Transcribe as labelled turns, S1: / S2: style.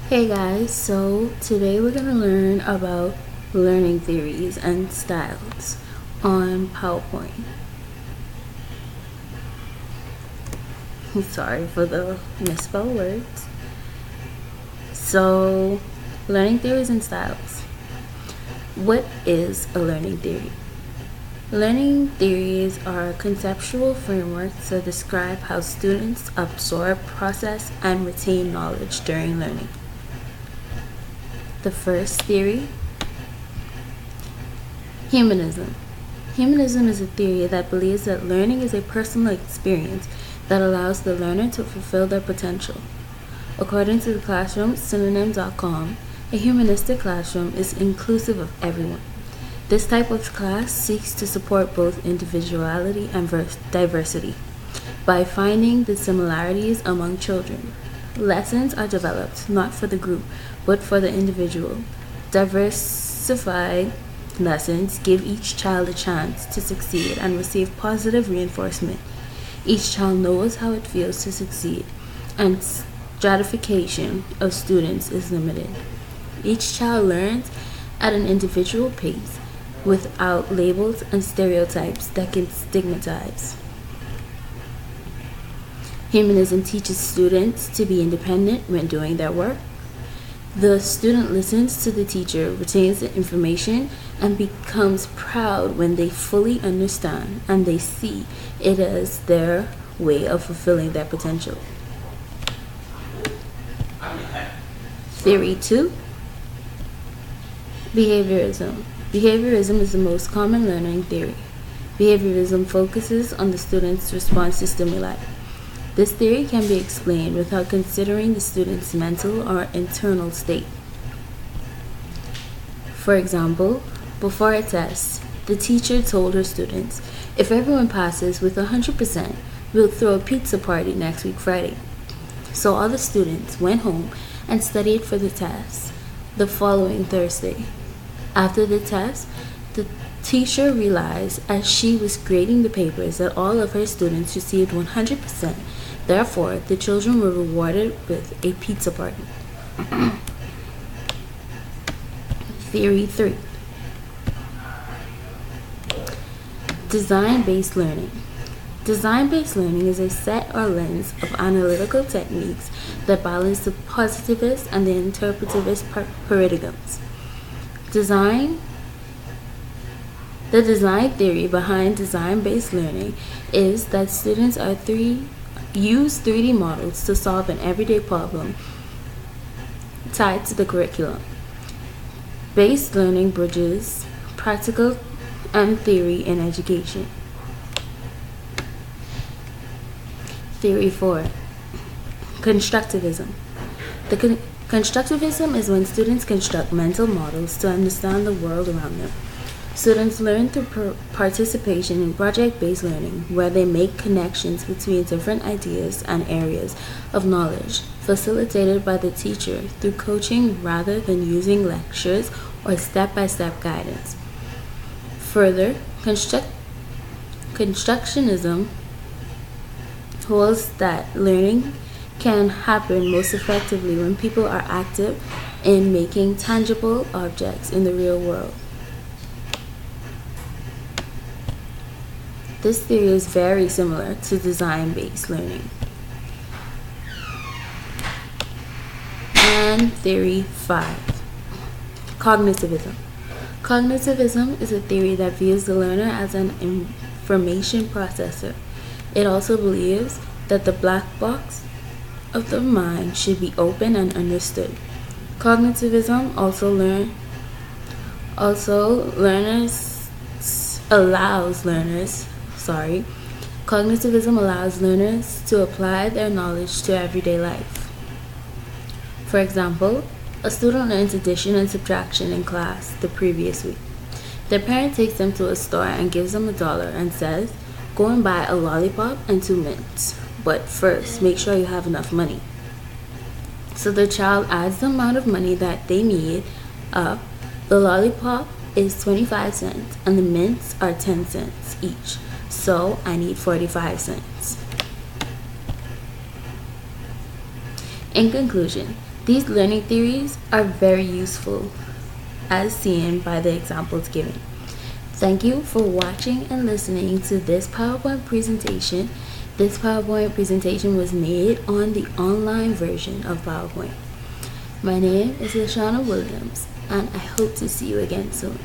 S1: Hey guys, so today we're going to learn about learning theories and styles on PowerPoint. Sorry for the misspelled words. So, learning theories and styles. What is a learning theory? Learning theories are conceptual frameworks that describe how students absorb, process, and retain knowledge during learning. The first theory, humanism. Humanism is a theory that believes that learning is a personal experience that allows the learner to fulfill their potential. According to the classroom synonym.com, a humanistic classroom is inclusive of everyone. This type of class seeks to support both individuality and diversity by finding the similarities among children. Lessons are developed not for the group, but for the individual. Diversified lessons give each child a chance to succeed and receive positive reinforcement. Each child knows how it feels to succeed, and stratification of students is limited. Each child learns at an individual pace without labels and stereotypes that can stigmatize. Humanism teaches students to be independent when doing their work. The student listens to the teacher, retains the information, and becomes proud when they fully understand and they see it as their way of fulfilling their potential. Theory 2, behaviorism. Behaviorism is the most common learning theory. Behaviorism focuses on the student's response to stimuli. This theory can be explained without considering the student's mental or internal state. For example, before a test, the teacher told her students, if everyone passes with 100%, we'll throw a pizza party next week Friday. So all the students went home and studied for the test the following Thursday. After the test, the teacher realized as she was grading the papers that all of her students received 100%. Therefore, the children were rewarded with a pizza party. Theory 3. Design-based learning. Design-based learning is a set or lens of analytical techniques that balance the positivist and the interpretivist paradigms. The design theory behind design-based learning is that students use 3D models to solve an everyday problem tied to the curriculum. Based learning bridges practical and theory in education. Theory 4. Constructivism. Constructivism is when students construct mental models to understand the world around them. Students learn through participation in project-based learning, where they make connections between different ideas and areas of knowledge, facilitated by the teacher through coaching rather than using lectures or step-by-step guidance. Further, constructionism holds that learning can happen most effectively when people are active in making tangible objects in the real world. This theory is very similar to design-based learning. And theory 5, cognitivism. Cognitivism is a theory that views the learner as an information processor. It also believes that the black box of the mind should be open and understood. Cognitivism Cognitivism allows learners to apply their knowledge to everyday life. For example, a student learns addition and subtraction in class the previous week. Their parent takes them to a store and gives them $1 and says, go and buy a lollipop and 2 mints. But first, make sure you have enough money. So the child adds the amount of money that they need up. The lollipop is 25 cents and the mints are 10 cents each. So I need 45 cents. In conclusion, These learning theories are very useful, as seen by the examples given. Thank you for watching and listening to this PowerPoint presentation. This PowerPoint presentation was made on the online version of PowerPoint. My name is Lashana Williams, and I hope to see you again soon.